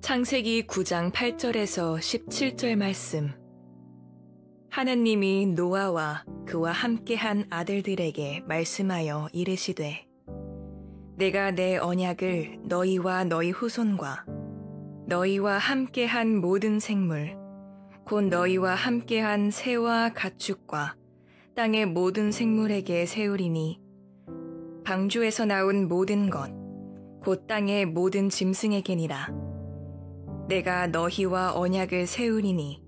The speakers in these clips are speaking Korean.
창세기 9장 8절에서 17절 말씀. 하나님이 노아와 그와 함께한 아들들에게 말씀하여 이르시되, 내가 내 언약을 너희와 너희 후손과 너희와 함께한 모든 생물, 곧 너희와 함께한 새와 가축과 땅의 모든 생물에게 세우리니, 방주에서 나온 모든 것, 곧 땅의 모든 짐승에게니라. 내가 너희와 언약을 세우리니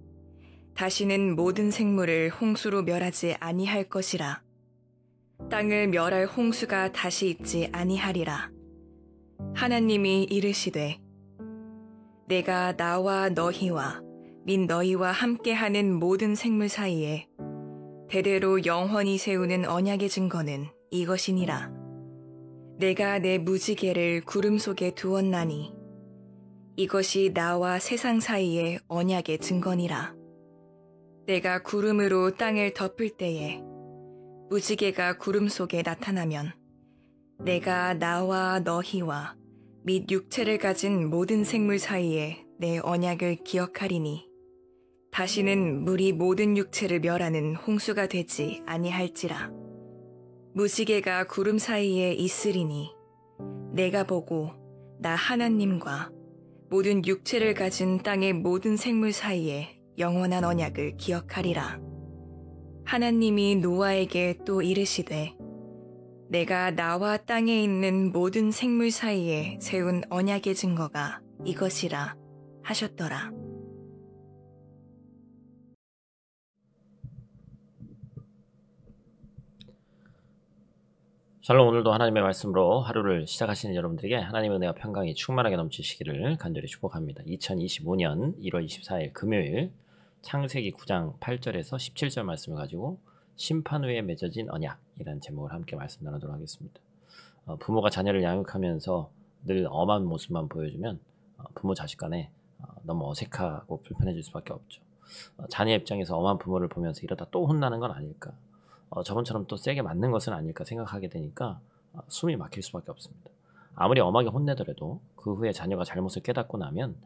다시는 모든 생물을 홍수로 멸하지 아니할 것이라. 땅을 멸할 홍수가 다시 있지 아니하리라. 하나님이 이르시되, 내가 나와 너희와 및 너희와 함께하는 모든 생물 사이에 대대로 영원히 세우는 언약의 증거는 이것이니라. 내가 내 무지개를 구름 속에 두었나니 이것이 나와 세상 사이의 언약의 증거니라. 내가 구름으로 땅을 덮을 때에 무지개가 구름 속에 나타나면 내가 나와 너희와 및 육체를 가진 모든 생물 사이에 내 언약을 기억하리니 다시는 물이 모든 육체를 멸하는 홍수가 되지 아니할지라. 무지개가 구름 사이에 있으리니 내가 보고 나 하나님과 모든 육체를 가진 땅의 모든 생물 사이에 영원한 언약을 기억하리라. 하나님이 노아에게 또 이르시되, 내가 나와 땅에 있는 모든 생물 사이에 세운 언약의 증거가 이것이라 하셨더라. 샬롬. 오늘도 하나님의 말씀으로 하루를 시작하시는 여러분들에게 하나님의 은혜와 평강이 충만하게 넘치시기를 간절히 축복합니다. 2025년 1월 24일 금요일 창세기 9장 8절에서 17절 말씀을 가지고 심판 후에 맺어진 언약이라는 제목을 함께 말씀 나누도록 하겠습니다. 부모가 자녀를 양육하면서 늘 엄한 모습만 보여주면 부모 자식 간에 너무 어색하고 불편해질 수밖에 없죠. 자녀 입장에서 엄한 부모를 보면서 이러다 또 혼나는 건 아닐까, 저번처럼 또 세게 맞는 것은 아닐까 생각하게 되니까 숨이 막힐 수밖에 없습니다. 아무리 엄하게 혼내더라도 그 후에 자녀가 잘못을 깨닫고 나면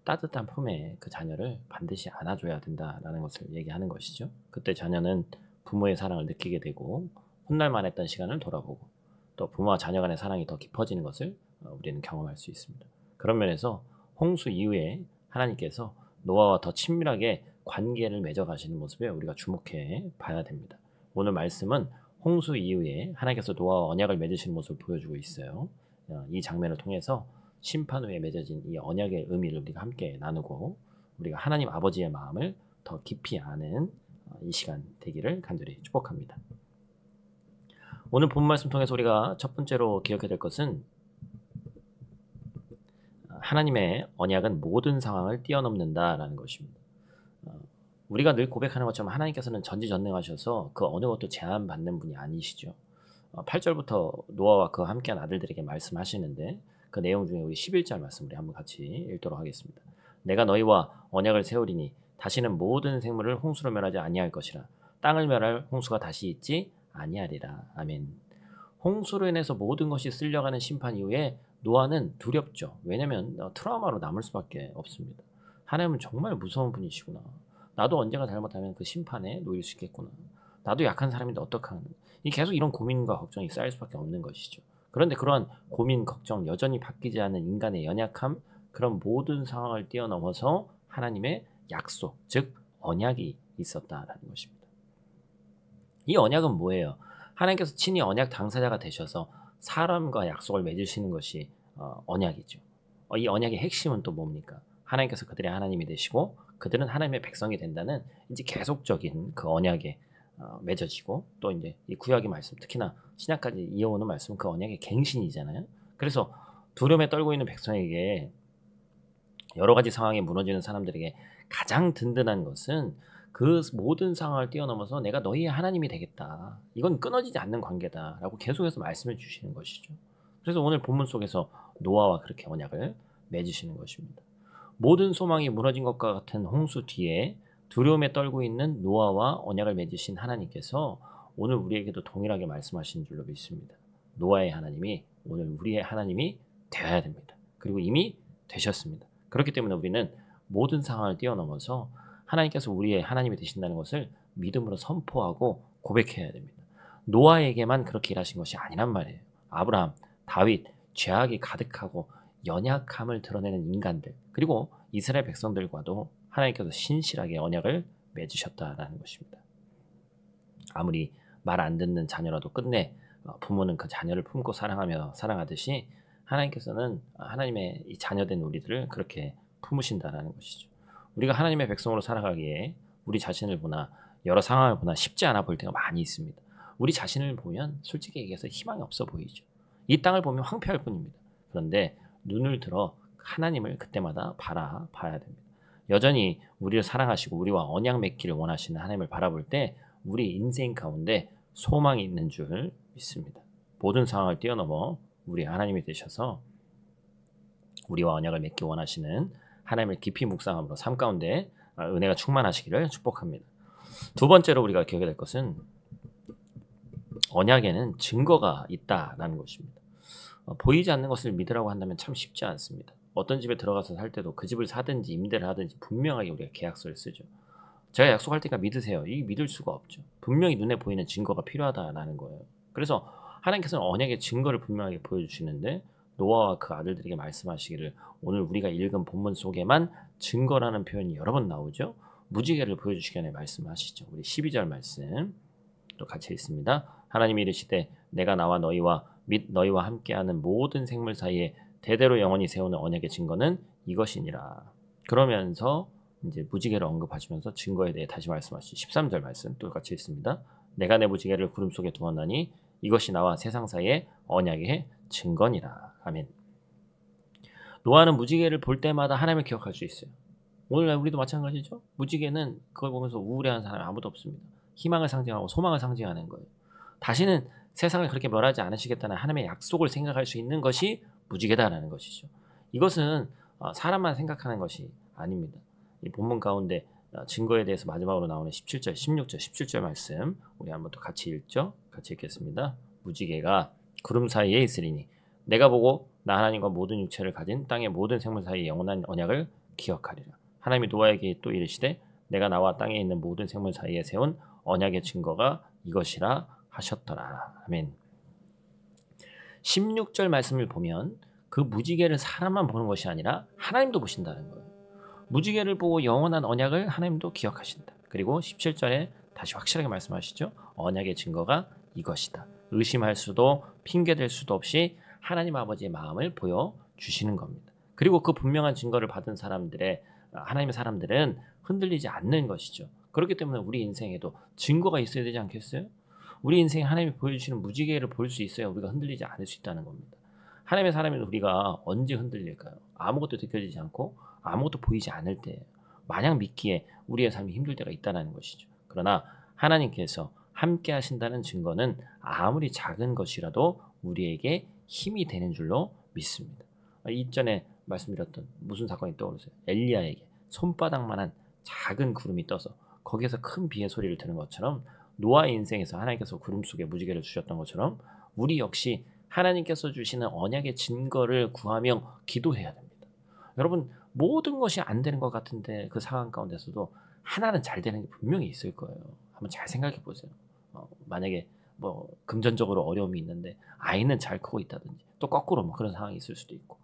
따뜻한 품에 그 자녀를 반드시 안아줘야 된다라는 것을 얘기하는 것이죠. 그때 자녀는 부모의 사랑을 느끼게 되고 혼날만 했던 시간을 돌아보고 또 부모와 자녀 간의 사랑이 더 깊어지는 것을 우리는 경험할 수 있습니다. 그런 면에서 홍수 이후에 하나님께서 노아와 더 친밀하게 관계를 맺어가시는 모습에 우리가 주목해 봐야 됩니다. 오늘 말씀은 홍수 이후에 하나님께서 노아와 언약을 맺으시는 모습을 보여주고 있어요. 이 장면을 통해서 심판 후에 맺어진 이 언약의 의미를 우리가 함께 나누고 우리가 하나님 아버지의 마음을 더 깊이 아는 이 시간 되기를 간절히 축복합니다. 오늘 본 말씀 통해서 우리가 첫 번째로 기억해야 될 것은 하나님의 언약은 모든 상황을 뛰어넘는다라는 것입니다. 우리가 늘 고백하는 것처럼 하나님께서는 전지전능하셔서 그 어느 것도 제한받는 분이 아니시죠. 8절부터 노아와 그와 함께한 아들들에게 말씀하시는데 그 내용 중에 우리 11절 말씀 우리 한번 같이 읽도록 하겠습니다. 내가 너희와 언약을 세우리니 다시는 모든 생물을 홍수로 멸하지 아니할 것이라. 땅을 멸할 홍수가 다시 있지 아니하리라. 아멘. 홍수로 인해서 모든 것이 쓸려가는 심판 이후에 노아는 두렵죠. 왜냐하면 트라우마로 남을 수밖에 없습니다. 하나님은 정말 무서운 분이시구나. 나도 언젠가 잘못하면 그 심판에 놓일 수 있겠구나. 나도 약한 사람인데 어떡하나. 계속 이런 고민과 걱정이 쌓일 수밖에 없는 것이죠. 그런데 그러한 고민, 걱정, 여전히 바뀌지 않는 인간의 연약함, 그런 모든 상황을 뛰어넘어서 하나님의 약속, 즉 언약이 있었다라는 것입니다. 이 언약은 뭐예요? 하나님께서 친히 언약 당사자가 되셔서 사람과 약속을 맺으시는 것이 언약이죠. 이 언약의 핵심은 또 뭡니까? 하나님께서 그들의 하나님이 되시고 그들은 하나님의 백성이 된다는 이제 계속적인 그 언약에 맺어지고 또 이제 이 구약의 말씀, 특히나 신약까지 이어오는 말씀은 그 언약의 갱신이잖아요. 그래서 두려움에 떨고 있는 백성에게, 여러 가지 상황에 무너지는 사람들에게 가장 든든한 것은 그 모든 상황을 뛰어넘어서 내가 너희의 하나님이 되겠다. 이건 끊어지지 않는 관계다라고 계속해서 말씀해 주시는 것이죠. 그래서 오늘 본문 속에서 노아와 그렇게 언약을 맺으시는 것입니다. 모든 소망이 무너진 것과 같은 홍수 뒤에 두려움에 떨고 있는 노아와 언약을 맺으신 하나님께서 오늘 우리에게도 동일하게 말씀하시는 줄로 믿습니다. 노아의 하나님이 오늘 우리의 하나님이 되어야 됩니다. 그리고 이미 되셨습니다. 그렇기 때문에 우리는 모든 상황을 뛰어넘어서 하나님께서 우리의 하나님이 되신다는 것을 믿음으로 선포하고 고백해야 됩니다. 노아에게만 그렇게 일하신 것이 아니란 말이에요. 아브라함, 다윗, 죄악이 가득하고 연약함을 드러내는 인간들, 그리고 이스라엘 백성들과도 하나님께서 신실하게 언약을 맺으셨다라는 것입니다. 아무리 말 안 듣는 자녀라도 끝내 부모는 그 자녀를 품고 사랑하며 사랑하듯이 하나님께서는 하나님의 이 자녀된 우리들을 그렇게 품으신다라는 것이죠. 우리가 하나님의 백성으로 살아가기에 우리 자신을 보나 여러 상황을 보나 쉽지 않아 보일 때가 많이 있습니다. 우리 자신을 보면 솔직히 얘기해서 희망이 없어 보이죠. 이 땅을 보면 황폐할 뿐입니다. 그런데 눈을 들어 하나님을 그때마다 바라봐야 됩니다. 여전히 우리를 사랑하시고 우리와 언약 맺기를 원하시는 하나님을 바라볼 때 우리 인생 가운데 소망이 있는 줄 믿습니다. 모든 상황을 뛰어넘어 우리 하나님이 되셔서 우리와 언약을 맺기 원하시는 하나님을 깊이 묵상함으로 삶 가운데 은혜가 충만하시기를 축복합니다. 두 번째로 우리가 기억해야 될 것은 언약에는 증거가 있다라는 것입니다. 보이지 않는 것을 믿으라고 한다면 참 쉽지 않습니다. 어떤 집에 들어가서 살 때도 그 집을 사든지 임대를 하든지 분명하게 우리가 계약서를 쓰죠. 제가 약속할 테니까 믿으세요. 이게 믿을 수가 없죠. 분명히 눈에 보이는 증거가 필요하다라는 거예요. 그래서 하나님께서는 언약의 증거를 분명하게 보여주시는데 노아와 그 아들들에게 말씀하시기를 오늘 우리가 읽은 본문 속에만 증거라는 표현이 여러 번 나오죠. 무지개를 보여주시기 전에 말씀하시죠. 우리 12절 말씀 또 같이 읽습니다. 하나님이 이르시되 내가 나와 너희와 및 너희와 함께하는 모든 생물 사이에 대대로 영원히 세우는 언약의 증거는 이것이니라. 그러면서 이제 무지개를 언급하시면서 증거에 대해 다시 말씀하시죠. 13절 말씀 또 같이 읽습니다. 내가 내 무지개를 구름 속에 두었나니 이것이 나와 세상 사이의 언약의 증거니라. 아멘. 노아는 무지개를 볼 때마다 하나님을 기억할 수 있어요. 오늘날 우리도 마찬가지죠. 무지개는 그걸 보면서 우울해하는 사람이 아무도 없습니다. 희망을 상징하고 소망을 상징하는 거예요. 다시는 세상을 그렇게 멸하지 않으시겠다는 하나님의 약속을 생각할 수 있는 것이 무지개다라는 것이죠. 이것은 사람만 생각하는 것이 아닙니다. 이 본문 가운데 증거에 대해서 마지막으로 나오는 17절, 16절, 17절 말씀 우리 한번 또 같이 읽죠. 같이 읽겠습니다. 무지개가 구름 사이에 있으리니 내가 보고 나 하나님과 모든 육체를 가진 땅의 모든 생물 사이의 영원한 언약을 기억하리라. 하나님이 노아에게 또 이르시되 내가 나와 땅에 있는 모든 생물 사이에 세운 언약의 증거가 이것이라 하셨더라. 아멘. 16절 말씀을 보면 그 무지개를 사람만 보는 것이 아니라 하나님도 보신다는 거예요. 무지개를 보고 영원한 언약을 하나님도 기억하신다. 그리고 17절에 다시 확실하게 말씀하시죠. 언약의 증거가 이것이다. 의심할 수도 핑계댈 수도 없이 하나님 아버지의 마음을 보여주시는 겁니다. 그리고 그 분명한 증거를 받은 하나님의 사람들은 흔들리지 않는 것이죠. 그렇기 때문에 우리 인생에도 증거가 있어야 되지 않겠어요? 우리 인생에 하나님이 보여주시는 무지개를 볼 수 있어야 우리가 흔들리지 않을 수 있다는 겁니다. 하나님의 사람인 우리가 언제 흔들릴까요? 아무것도 느껴지지 않고 아무것도 보이지 않을 때 마냥 믿기에 우리의 삶이 힘들 때가 있다는 것이죠. 그러나 하나님께서 함께 하신다는 증거는 아무리 작은 것이라도 우리에게 힘이 되는 줄로 믿습니다. 이전에 말씀드렸던 무슨 사건이 떠오르세요? 엘리야에게 손바닥만한 작은 구름이 떠서 거기에서 큰 비의 소리를 들은 것처럼 노아의 인생에서 하나님께서 구름 속에 무지개를 주셨던 것처럼 우리 역시 하나님께서 주시는 언약의 증거를 구하며 기도해야 됩니다. 여러분 모든 것이 안 되는 것 같은데 그 상황 가운데서도 하나는 잘 되는 게 분명히 있을 거예요. 한번 잘 생각해 보세요. 만약에 뭐 금전적으로 어려움이 있는데 아이는 잘 크고 있다든지 또 거꾸로 뭐 그런 상황이 있을 수도 있고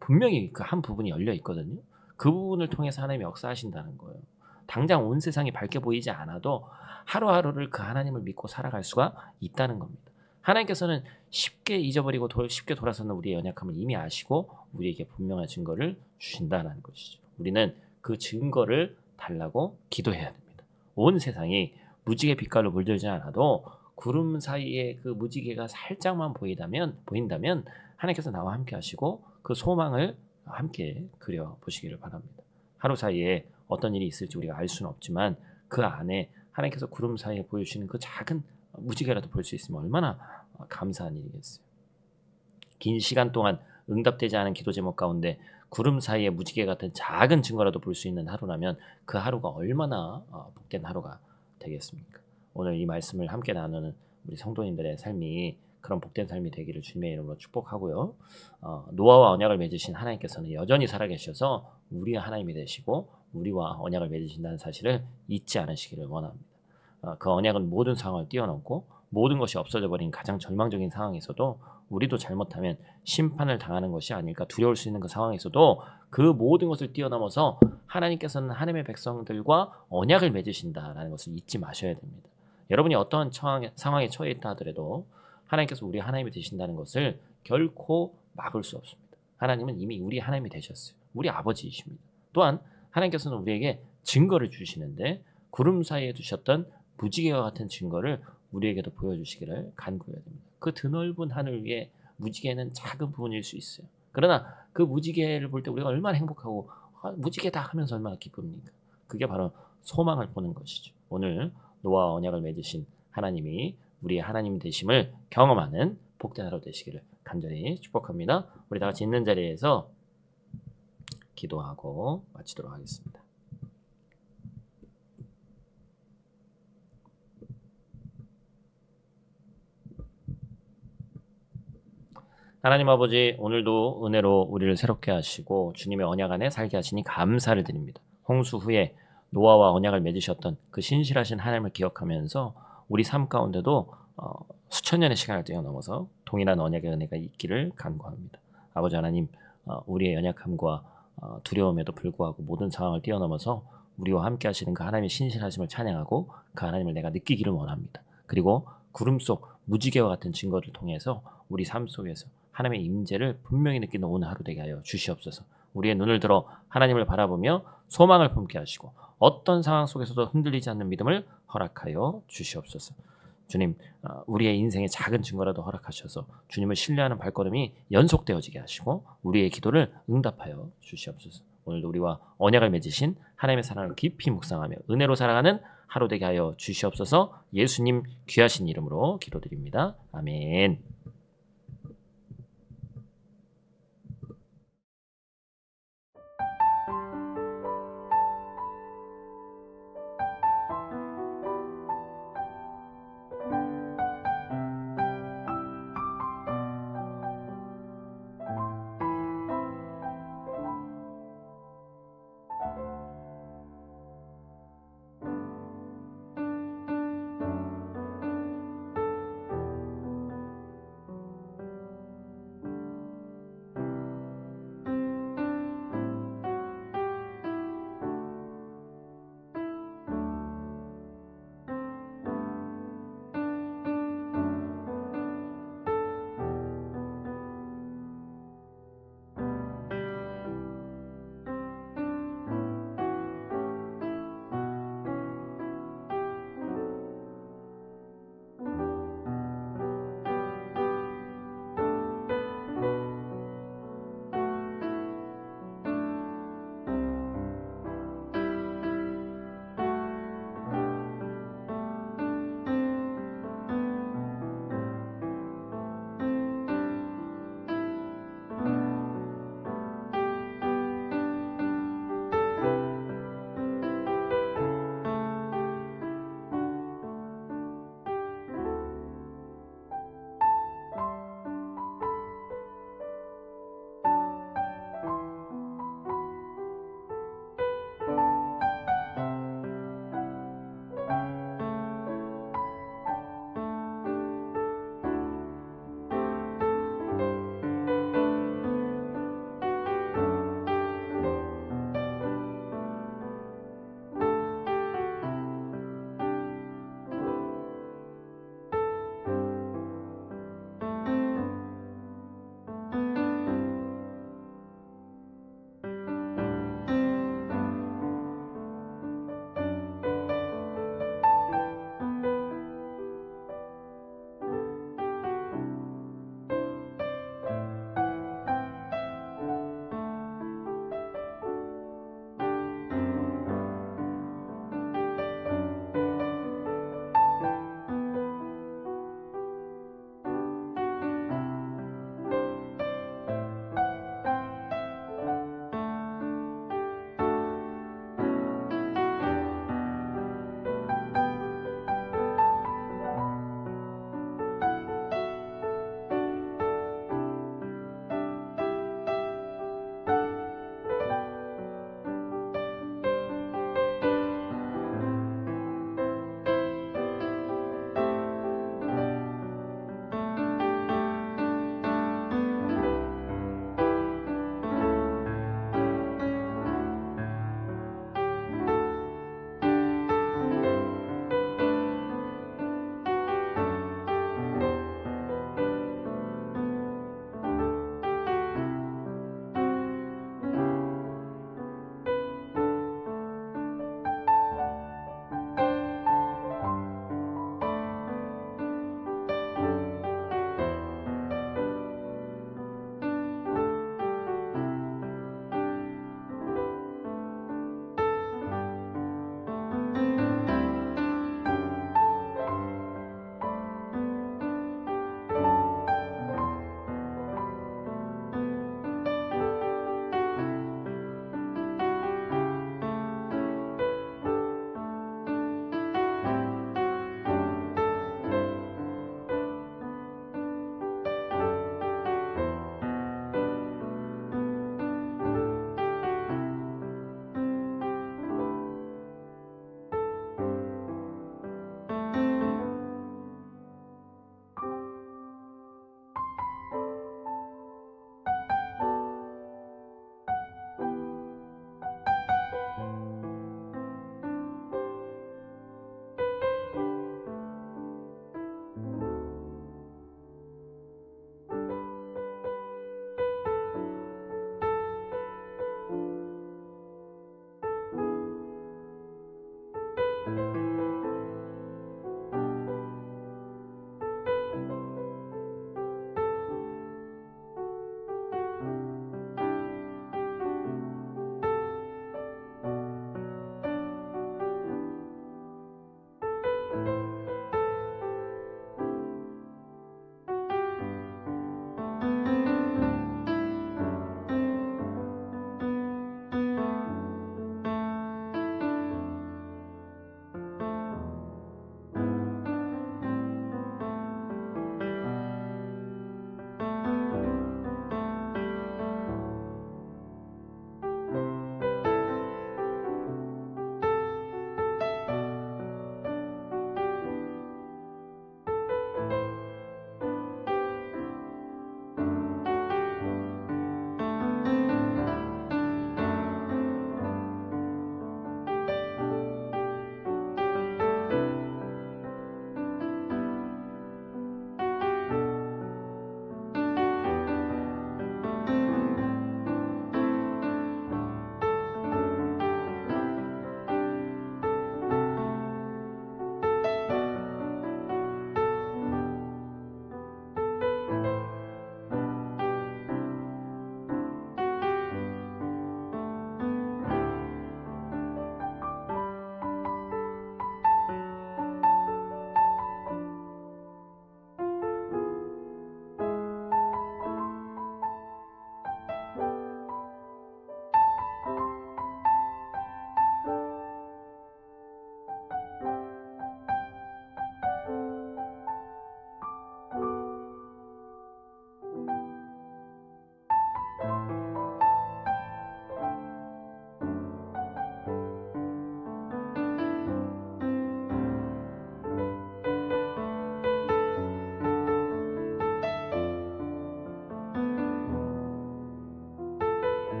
분명히 그 한 부분이 열려 있거든요. 그 부분을 통해서 하나님이 역사하신다는 거예요. 당장 온 세상이 밝게 보이지 않아도 하루하루를 그 하나님을 믿고 살아갈 수가 있다는 겁니다. 하나님께서는 쉽게 잊어버리고 쉽게 돌아서는 우리의 연약함을 이미 아시고 우리에게 분명한 증거를 주신다는 것이죠. 우리는 그 증거를 달라고 기도해야 됩니다. 온 세상이 무지개 빛깔로 물들지 않아도 구름 사이에 그 무지개가 살짝만 보인다면 하나님께서 나와 함께 하시고 그 소망을 함께 그려보시기를 바랍니다. 하루 사이에 어떤 일이 있을지 우리가 알 수는 없지만 그 안에 하나님께서 구름 사이에 보여주시는 그 작은 무지개라도 볼 수 있으면 얼마나 감사한 일이겠어요. 긴 시간 동안 응답되지 않은 기도 제목 가운데 구름 사이에 무지개 같은 작은 증거라도 볼 수 있는 하루라면 그 하루가 얼마나 복된 하루가 되겠습니까? 오늘 이 말씀을 함께 나누는 우리 성도님들의 삶이 그런 복된 삶이 되기를 주님의 이름으로 축복하고요. 노아와 언약을 맺으신 하나님께서는 여전히 살아계셔서 우리의 하나님이 되시고 우리와 언약을 맺으신다는 사실을 잊지 않으시기를 원합니다. 그 언약은 모든 상황을 뛰어넘고 모든 것이 없어져 버린 가장 절망적인 상황에서도 우리도 잘못하면 심판을 당하는 것이 아닐까 두려울 수 있는 그 상황에서도 그 모든 것을 뛰어넘어서 하나님께서는 하나님의 백성들과 언약을 맺으신다라는 것을 잊지 마셔야 됩니다. 여러분이 어떠한 상황에 처해 있다 하더라도 하나님께서 우리 하나님이 되신다는 것을 결코 막을 수 없습니다. 하나님은 이미 우리 하나님이 되셨어요. 우리 아버지이십니다. 또한 하나님께서는 우리에게 증거를 주시는데 구름 사이에 두셨던 무지개와 같은 증거를 우리에게도 보여주시기를 간구해야 됩니다. 그 드넓은 하늘 위에 무지개는 작은 부분일 수 있어요. 그러나 그 무지개를 볼 때 우리가 얼마나 행복하고 무지개다 하면서 얼마나 기쁩니까? 그게 바로 소망을 보는 것이죠. 오늘 노아와 언약을 맺으신 하나님이 우리의 하나님 되심을 경험하는 복된 하루 되시기를 간절히 축복합니다. 우리 다 같이 있는 자리에서 기도하고 마치도록 하겠습니다. 하나님 아버지, 오늘도 은혜로 우리를 새롭게 하시고 주님의 언약 안에 살게 하시니 감사를 드립니다. 홍수 후에 노아와 언약을 맺으셨던 그 신실하신 하나님을 기억하면서 우리 삶 가운데도 수천 년의 시간을 뛰어넘어서 동일한 언약의 은혜가 있기를 간구합니다. 아버지 하나님, 우리의 연약함과 두려움에도 불구하고 모든 상황을 뛰어넘어서 우리와 함께 하시는 그 하나님의 신실하심을 찬양하고 그 하나님을 내가 느끼기를 원합니다. 그리고 구름 속 무지개와 같은 증거를 통해서 우리 삶 속에서 하나님의 임재를 분명히 느끼는 오늘 하루 되게 하여 주시옵소서. 우리의 눈을 들어 하나님을 바라보며 소망을 품게 하시고 어떤 상황 속에서도 흔들리지 않는 믿음을 허락하여 주시옵소서. 주님, 우리의 인생의 작은 증거라도 허락하셔서 주님을 신뢰하는 발걸음이 연속되어지게 하시고 우리의 기도를 응답하여 주시옵소서. 오늘도 우리와 언약을 맺으신 하나님의 사랑을 깊이 묵상하며 은혜로 살아가는 하루 되게 하여 주시옵소서. 예수님 귀하신 이름으로 기도드립니다. 아멘.